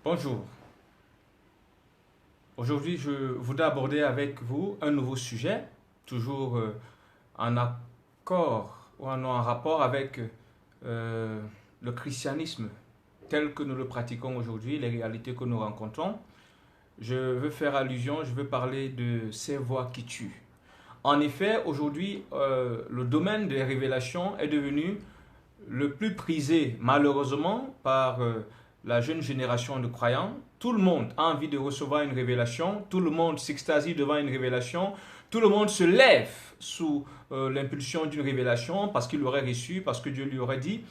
Bonjour. Aujourd'hui, je voudrais aborder avec vous un nouveau sujet, toujours en accord ou en rapport avec euh, le christianisme tel que nous le pratiquons aujourd'hui, les réalités que nous rencontrons. Je veux faire allusion, je veux parler de ces voix qui tuent. En effet, aujourd'hui, le domaine des révélations est devenu le plus prisé, malheureusement, par la jeune génération de croyants. Tout le monde a envie de recevoir une révélation, tout le monde s'extasie devant une révélation, tout le monde se lève sous l'impulsion d'une révélation parce qu'il l'aurait reçue, parce que Dieu lui aurait dit.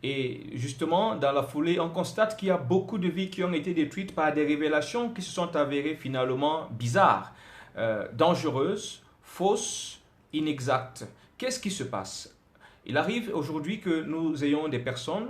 Et justement, dans la foulée, on constate qu'il y a beaucoup de vies qui ont été détruites par des révélations qui se sont avérées finalement bizarres, dangereuses, fausses, inexactes. Qu'est-ce qui se passe? Il arrive aujourd'hui que nous ayons des personnes,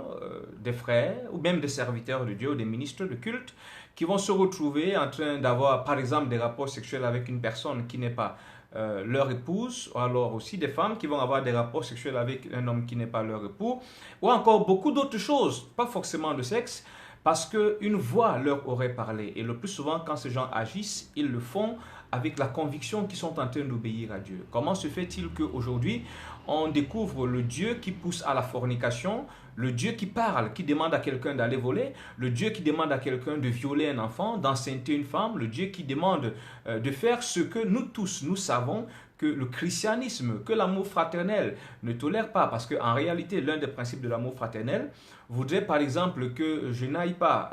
des frères ou même des serviteurs de Dieu ou des ministres de culte qui vont se retrouver en train d'avoir par exemple des rapports sexuels avec une personne qui n'est pas leur épouse, ou alors aussi des femmes qui vont avoir des rapports sexuels avec un homme qui n'est pas leur époux, ou encore beaucoup d'autres choses, pas forcément de sexe, parce qu'une voix leur aurait parlé. Et le plus souvent, quand ces gens agissent, ils le font avec la conviction qu'ils sont en train d'obéir à Dieu. Comment se fait-il qu'aujourd'hui, on découvre le Dieu qui pousse à la fornication, le Dieu qui parle, qui demande à quelqu'un d'aller voler, le Dieu qui demande à quelqu'un de violer un enfant, d'enceinte une femme, le Dieu qui demande de faire ce que nous tous, nous savons que le christianisme, que l'amour fraternel ne tolère pas. Parce qu'en réalité, l'un des principes de l'amour fraternel voudrait par exemple que je n'aille pas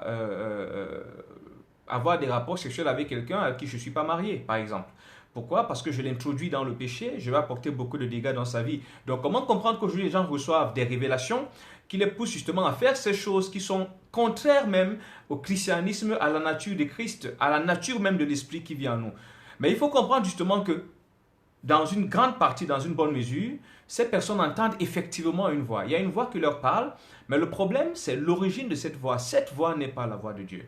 avoir des rapports sexuels avec quelqu'un à qui je ne suis pas marié, par exemple. Pourquoi? Parce que je l'introduis dans le péché, je vais apporter beaucoup de dégâts dans sa vie. Donc comment comprendre qu'aujourd'hui les gens reçoivent des révélations qui les poussent justement à faire ces choses qui sont contraires même au christianisme, à la nature de Christ, à la nature même de l'esprit qui vit en nous. Mais il faut comprendre justement que dans une grande partie, dans une bonne mesure, ces personnes entendent effectivement une voix. Il y a une voix qui leur parle, mais le problème, c'est l'origine de cette voix. Cette voix n'est pas la voix de Dieu.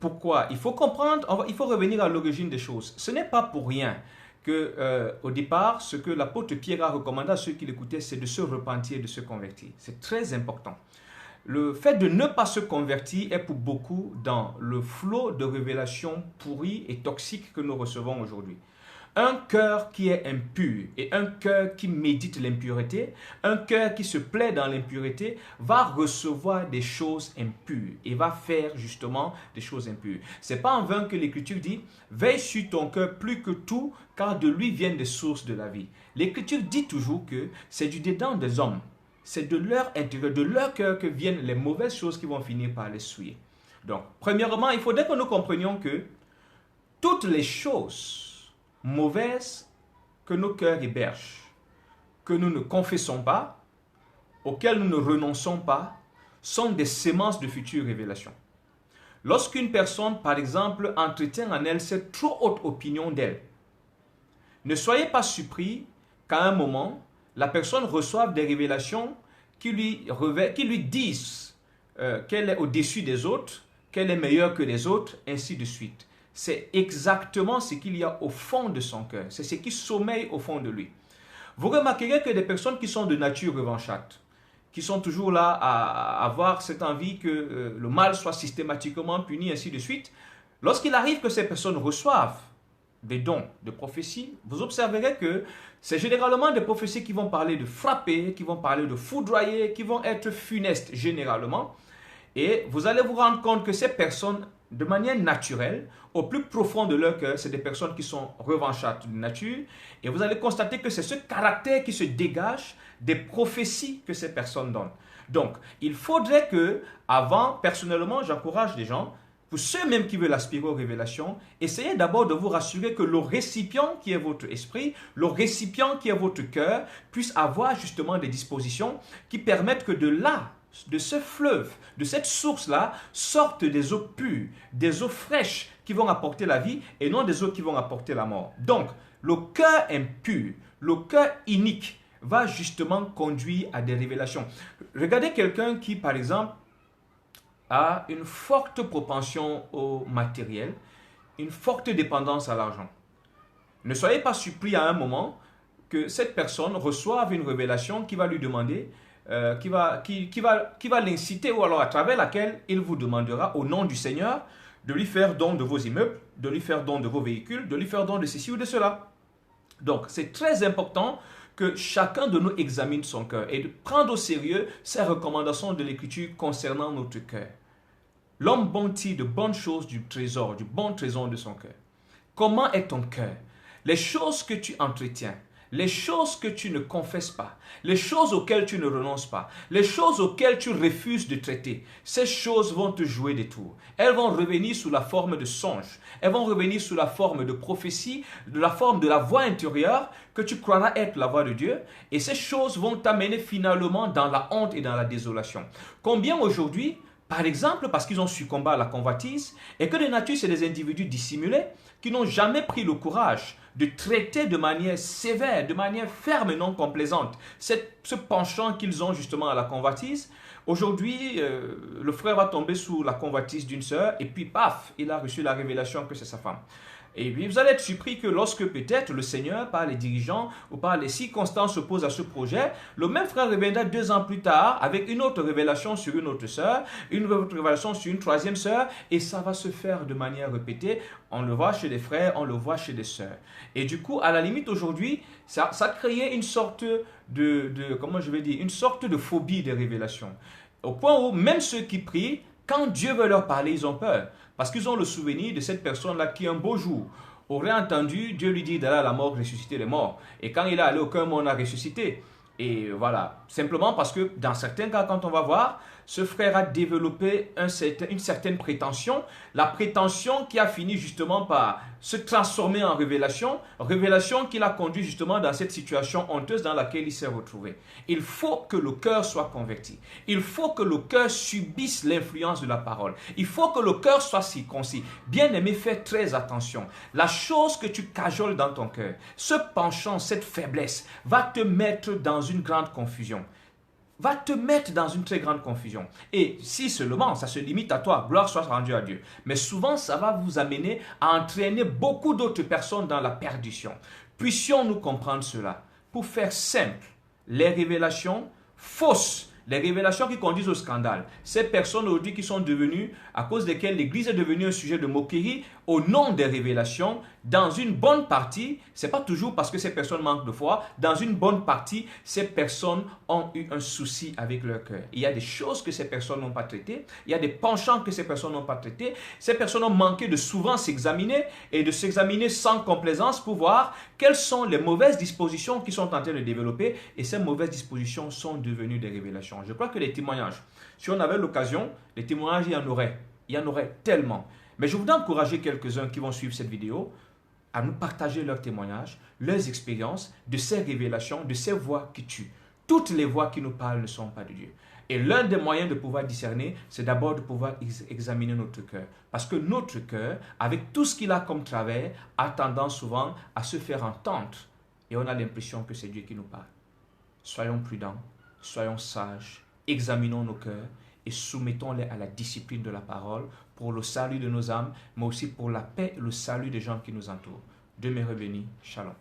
Pourquoi? Il faut comprendre, il faut revenir à l'origine des choses. Ce n'est pas pour rien que, au départ, ce que l'apôtre Pierre a recommandé à ceux qui l'écoutaient, c'est de se repentir, de se convertir. C'est très important. Le fait de ne pas se convertir est pour beaucoup dans le flot de révélations pourries et toxiques que nous recevons aujourd'hui. Un cœur qui est impur et un cœur qui médite l'impureté, un cœur qui se plaît dans l'impureté, va recevoir des choses impures et va faire justement des choses impures. C'est pas en vain que l'Écriture dit « Veille sur ton cœur plus que tout, car de lui viennent des sources de la vie. » L'Écriture dit toujours que c'est du dedans des hommes, c'est de leur intérieur, de leur cœur que viennent les mauvaises choses qui vont finir par les souiller. Donc, premièrement, il faudrait que nous comprenions que toutes les choses mauvaises que nos cœurs hébergent, que nous ne confessons pas, auxquelles nous ne renonçons pas, sont des semences de futures révélations. Lorsqu'une personne, par exemple, entretient en elle cette trop haute opinion d'elle, ne soyez pas surpris qu'à un moment, la personne reçoive des révélations qui lui disent qu'elle est au-dessus des autres, qu'elle est meilleure que les autres, ainsi de suite. C'est exactement ce qu'il y a au fond de son cœur. C'est ce qui sommeille au fond de lui. Vous remarquerez que des personnes qui sont de nature revancharde, qui sont toujours là à avoir cette envie que le mal soit systématiquement puni, ainsi de suite, lorsqu'il arrive que ces personnes reçoivent des dons de prophétie, vous observerez que c'est généralement des prophéties qui vont parler de frapper, qui vont parler de foudroyer, qui vont être funestes généralement. Et vous allez vous rendre compte que ces personnes, de manière naturelle, au plus profond de leur cœur, c'est des personnes qui sont revanchardes de nature. Et vous allez constater que c'est ce caractère qui se dégage des prophéties que ces personnes donnent. Donc, il faudrait que, avant, personnellement, j'encourage les gens, pour ceux même qui veulent aspirer aux révélations, essayez d'abord de vous rassurer que le récipient qui est votre esprit, le récipient qui est votre cœur, puisse avoir justement des dispositions qui permettent que de là, de ce fleuve, de cette source-là, sortent des eaux pures, des eaux fraîches qui vont apporter la vie et non des eaux qui vont apporter la mort. Donc, le cœur impur, le cœur inique va justement conduire à des révélations. Regardez quelqu'un qui, par exemple, a une forte propension au matériel, une forte dépendance à l'argent. Ne soyez pas surpris à un moment que cette personne reçoive une révélation qui va lui demander qui va l'inciter, ou alors à travers laquelle il vous demandera au nom du Seigneur de lui faire don de vos immeubles, de lui faire don de vos véhicules, de lui faire don de ceci ou de cela. Donc, c'est très important que chacun de nous examine son cœur et de prendre au sérieux ces recommandations de l'Écriture concernant notre cœur. L'homme bâtit de bonnes choses du bon trésor de son cœur. Comment est ton cœur? Les choses que tu entretiens, les choses que tu ne confesses pas, les choses auxquelles tu ne renonces pas, les choses auxquelles tu refuses de traiter, ces choses vont te jouer des tours. Elles vont revenir sous la forme de songes, elles vont revenir sous la forme de prophétie, de la forme de la voix intérieure que tu croiras être la voix de Dieu, et ces choses vont t'amener finalement dans la honte et dans la désolation. Combien aujourd'hui, par exemple, parce qu'ils ont succombé à la convoitise, et que de nature, c'est des individus dissimulés, qui n'ont jamais pris le courage de traiter de manière sévère, de manière ferme et non complaisante, ce penchant qu'ils ont justement à la convoitise. Aujourd'hui, le frère va tomber sous la convoitise d'une sœur, et puis paf, il a reçu la révélation que c'est sa femme. Et puis vous allez être surpris que lorsque peut-être le Seigneur, par les dirigeants ou par les circonstances s'oppose à ce projet, le même frère reviendra 2 ans plus tard avec une autre révélation sur une autre sœur, une autre révélation sur une troisième sœur, et ça va se faire de manière répétée. On le voit chez des frères, on le voit chez des sœurs. Et du coup, à la limite aujourd'hui, ça créait une sorte comment je vais dire, une sorte de phobie des révélations. Au point où même ceux qui prient, quand Dieu veut leur parler, ils ont peur. Parce qu'ils ont le souvenir de cette personne-là qui, un beau jour, aurait entendu Dieu lui dire d'aller à la mort, ressusciter les morts. Et quand il est allé, aucun mort n'a ressuscité. Et voilà, simplement parce que dans certains cas, quand on va voir, ce frère a développé une certaine prétention, la prétention qui a fini justement par se transformer en révélation, révélation qui l'a conduit justement dans cette situation honteuse dans laquelle il s'est retrouvé. Il faut que le cœur soit converti. Il faut que le cœur subisse l'influence de la parole. Il faut que le cœur soit circoncis. Bien-aimé, fais très attention. La chose que tu cajoles dans ton cœur, ce penchant, cette faiblesse, va te mettre dans une grande confusion. Va te mettre dans une très grande confusion. Et si seulement ça se limite à toi, gloire soit rendue à Dieu. Mais souvent, ça va vous amener à entraîner beaucoup d'autres personnes dans la perdition. Puissions-nous comprendre cela. Pour faire simple, les révélations fausses, les révélations qui conduisent au scandale, ces personnes aujourd'hui qui sont devenues, à cause desquelles l'Église est devenue un sujet de moquerie, au nom des révélations, dans une bonne partie, ce n'est pas toujours parce que ces personnes manquent de foi, dans une bonne partie, ces personnes ont eu un souci avec leur cœur. Il y a des choses que ces personnes n'ont pas traitées, il y a des penchants que ces personnes n'ont pas traités, ces personnes ont manqué de souvent s'examiner et de s'examiner sans complaisance pour voir quelles sont les mauvaises dispositions qui sont en train de développer, et ces mauvaises dispositions sont devenues des révélations. Je crois que les témoignages, si on avait l'occasion, les témoignages, il y en aurait tellement. Mais je voudrais encourager quelques-uns qui vont suivre cette vidéo à nous partager leurs témoignages, leurs expériences de ces révélations, de ces voix qui tuent. Toutes les voix qui nous parlent ne sont pas de Dieu. Et l'un des moyens de pouvoir discerner, c'est d'abord de pouvoir examiner notre cœur. Parce que notre cœur, avec tout ce qu'il a comme travers, a tendance souvent à se faire entendre. Et on a l'impression que c'est Dieu qui nous parle. Soyons prudents, soyons sages, examinons nos cœurs et soumettons-les à la discipline de la parole pour le salut de nos âmes, mais aussi pour la paix et le salut des gens qui nous entourent. Demeurez bénis. Shalom.